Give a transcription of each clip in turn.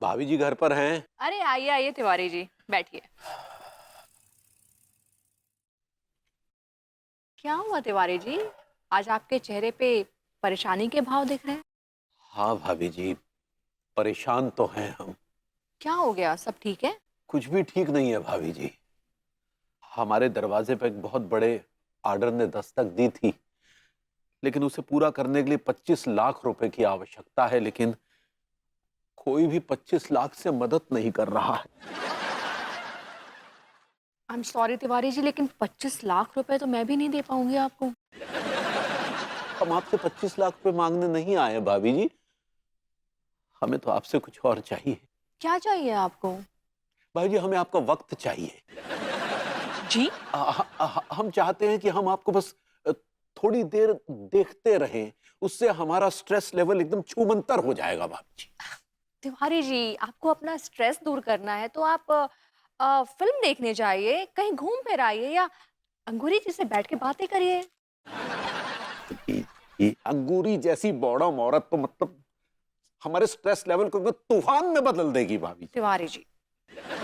भाभी जी घर पर हैं? अरे आइए आइए तिवारी जी, बैठिए। क्या हुआ तिवारी जी? आज आपके चेहरे पे परेशानी के भाव दिख रहे हैं। हाँ भाभी जी, परेशान तो हैं हम। क्या हो गया, सब ठीक है? कुछ भी ठीक नहीं है भाभी जी। हमारे दरवाजे पर एक बहुत बड़े ऑर्डर ने दस्तक दी थी, लेकिन उसे पूरा करने के लिए 25 लाख रुपए की आवश्यकता है, लेकिन कोई भी 25 लाख से मदद नहीं कर रहा है। I am sorry Tiwari ji, लेकिन 25 लाख रुपए तो मैं भी नहीं दे पाऊंगी आपको। हम आपसे 25 लाख रुपए मांगने नहीं आए हैं भाभी जी। हमें तो आपसे कुछ और चाहिए। क्या चाहिए आपको? भाई जी, हमें आपका वक्त चाहिए। जी? हम चाहते हैं कि हम आपको बस थोड़ी देर देखते रहें, उससे हमारा स्ट्रेस लेवल एकदम छूमंतर हो जाएगा भाभी जी। तिवारी जी, आपको अपना स्ट्रेस दूर करना है तो आप फिल्म देखने जाइए, कहीं घूम फिर आइए, या अंगूरी जी से बैठ के बातें करिए। ये अंगूरी जैसी बॉडम औरत तो मतलब हमारे स्ट्रेस लेवल को एकदम तूफान में बदल देगी भाभी जी। तिवारी जी,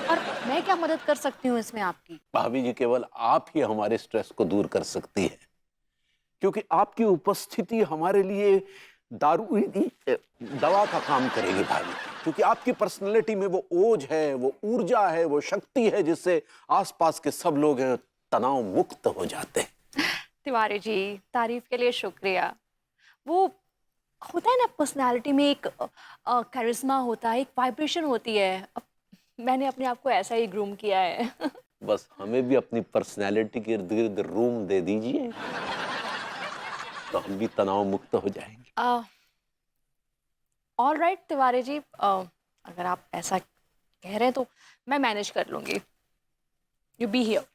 और मैं क्या मदद कर सकती हूँ इसमें आपकी? भाभी जी, केवल आप ही हमारे स्ट्रेस को दूर कर सकती है, क्योंकि आपकी उपस्थिति हमारे लिए दारू दवा का काम करेगी भाभी। क्योंकि आपकी पर्सनैलिटी में वो ओज है, वो ऊर्जा है, वो शक्ति है, जिससे आसपास के सब लोग तनाव मुक्त हो जाते हैं। तिवारी जी, तारीफ के लिए शुक्रिया। वो होता है ना, पर्सनालिटी में एक करिश्मा होता है, एक वाइब्रेशन होती है। मैंने अपने आप को ऐसा ही ग्रूम किया है। बस हमें भी अपनी पर्सनैलिटी के इर्द गिर्द रूम दे दीजिए, तो हम भी तनाव मुक्त हो जाएंगे। ऑल राइट तिवारी जी, अगर आप ऐसा कह रहे हैं तो मैं मैनेज कर लूंगी। You be here.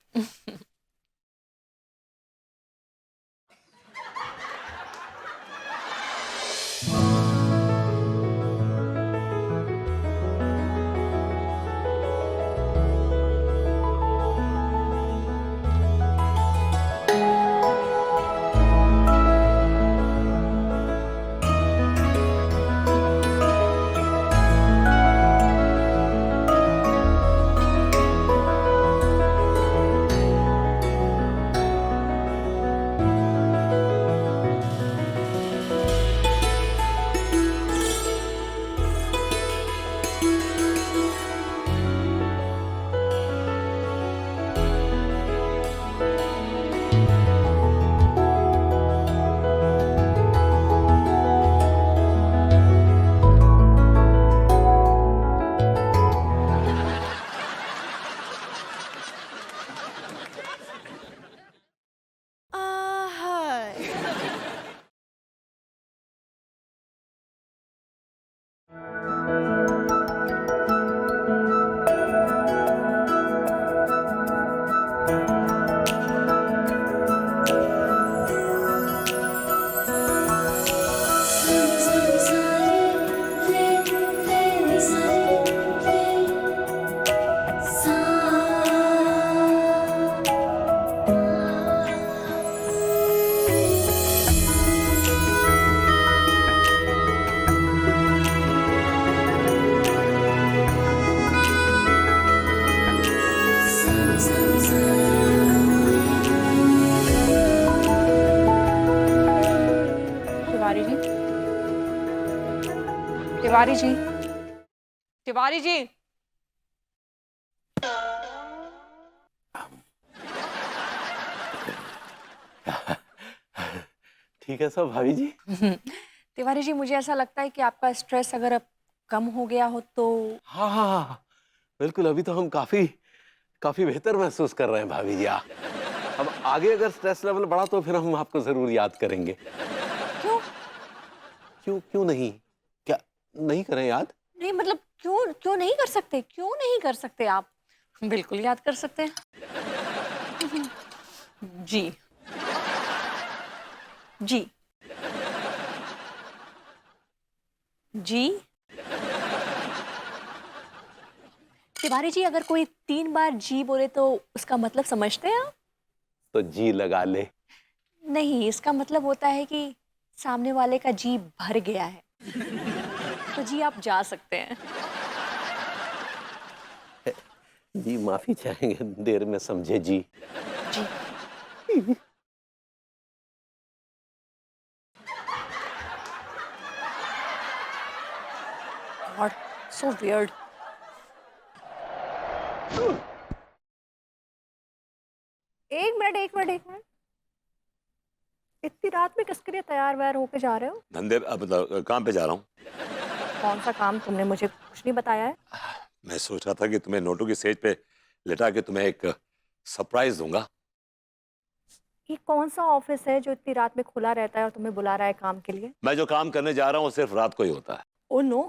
Tiwari ji, Tiwari ji, Tiwari ji. ठीक है सब भाभी जी। तिवारी जी, मुझे ऐसा लगता है कि आपका स्ट्रेस अगर अब कम हो गया हो तो। हाँ हाँ हाँ, बिल्कुल। अभी तो हम काफी काफी बेहतर महसूस कर रहे हैं भाभी जी। अब आगे अगर स्ट्रेस लेवल बढ़ा तो फिर हम आपको जरूर याद करेंगे। क्यों? क्यों क्यों नहीं? क्या नहीं करें याद? नहीं मतलब क्यों क्यों नहीं कर सकते, क्यों नहीं कर सकते आप? बिल्कुल याद कर सकते हैं। जी। जी। जी। तिवारी जी, अगर कोई 3 बार जी बोले तो उसका मतलब समझते हैं आप? तो जी लगा ले। नहीं, इसका मतलब होता है कि सामने वाले का जी भर गया है। तो जी आप जा सकते हैं। जी माफी चाहेंगे, देर में समझे जी। जी। God, so weird. एक मिनट, एक मिनट, एक मिनट। इतनी रात में किसके लिए तैयार वैयार होके जा रहे हो? धंधे मतलब काम पे जा रहा हूँ। कौन सा काम? तुमने मुझे कुछ नहीं बताया है। मैं सोच रहा था कि तुम्हें नोटों की सेज पे लिटा के तुम्हें एक सरप्राइज दूंगा। ये कौन सा ऑफिस है जो इतनी रात में खुला रहता है और तुम्हें बुला रहा है काम के लिए? मैं जो काम करने जा रहा हूँ सिर्फ रात को ही होता है। ओ नो,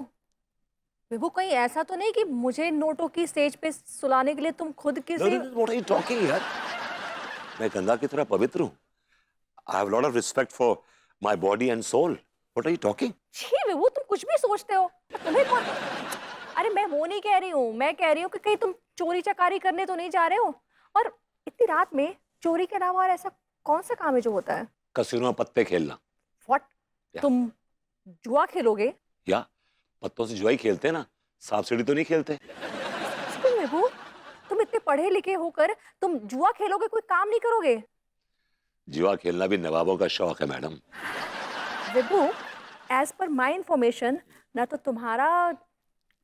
विभू, कहीं ऐसा तो नहीं कि मुझे नोटों की स्टेज पे सुलाने के लिए तुम खुद किसी... What are you talking यार? मैं गंगा की तरह पवित्र हूँ। I have a lot of respect for my body and soul. What are you talking? छी विभू, तुम कुछ भी सोचते हो। तुम्हें कौन... अरे मैं वो नहीं कह रही हूँ, मैं कह रही हूँ कि कहीं तुम चोरी चकारी करने तो नहीं जा रहे हो। और इतनी रात में चोरी के अलावा और ऐसा कौन सा काम है जो होता है? कसिनो में पत्ते खेलना। व्हाट? Yeah. तुम जुआ खेलोगे? या पत्तों से जुआ ही खेलते हैं ना, सांप सीढ़ी तो नहीं खेलते। तुम विभू, तुम इतने पढ़े लिखे होकर तुम जुआ खेलोगे, कोई काम नहीं करोगे? जुआ खेलना भी नवाबों का शौक है मैडम। विभू, एज पर माई इंफॉर्मेशन, ना तो तुम्हारा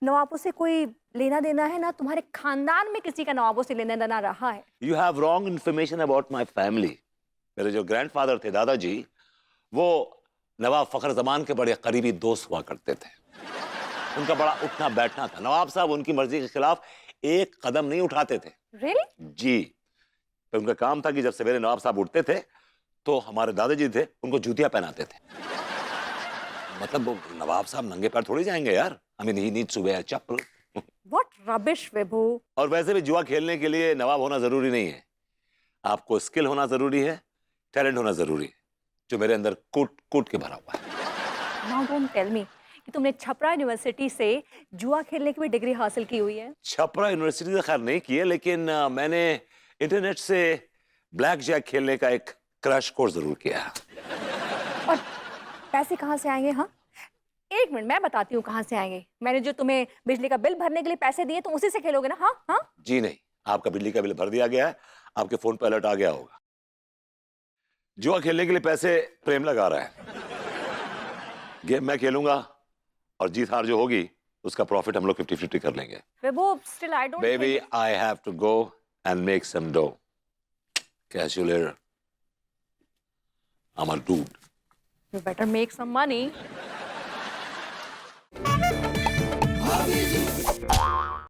नवाबों से कोई लेना देना है, ना तुम्हारे खानदान में किसी का नवाबों से लेना देना रहा है। You have wrong information about my family. मेरे जो ग्रैंडफादर थे दादाजी, वो नवाब फखर जमान के बड़े करीबी दोस्त हुआ करते थे। उनका बड़ा उठना बैठना था। नवाब साहब उनकी मर्जी के खिलाफ एक कदम नहीं उठाते थे। Really? जी, तो उनका काम था कि जब सवेरे नवाब साहब उठते थे तो हमारे दादाजी थे उनको जूतियां पहनाते थे। मतलब वो नवाब साहब नंगे पैर थोड़ी जाएंगे यार। I mean, he needs to wear chappal. What rubbish, विभू। और वैसे भी जुआ खेलने के लिए नवाब होना जरूरी नहीं है। आपको स्किल होना जरूरी है, टैलेंट होना जरूरी है, जो मेरे अंदर कूट कूट के भरा हुआ है। Now don't tell me कि तुमने छपरा यूनिवर्सिटी से जुआ खेलने की भी डिग्री हासिल की हुई है। छपरा यूनिवर्सिटी से खैर नहीं की है, लेकिन मैंने इंटरनेट से ब्लैक जैक खेलने का एक क्रैश कोर्स जरूर किया है। और पैसे कहाँ से आएंगे? हाँ, एक मिनट, मैं बताती हूँ कहाँ से आएंगे। मैंने जो तुम्हें बिजली का बिल भरने के लिए पैसे दिए, तुम उसी से खेलोगे ना? हाँ हाँ। जी नहीं, आपका बिजली का बिल भर दिया गया है, आपके फोन पर अलर्ट आ गया होगा। जुआ खेलने के लिए पैसे प्रेम लगा रहा है। गेम मैं खेलूंगा और जीत हार जो होगी उसका प्रॉफिट हम लोग 50-50 कर लेंगे। विभू, still I don't Baby, think... I have to go and make some dough. Catch you later. I'm a dude. You better make some money.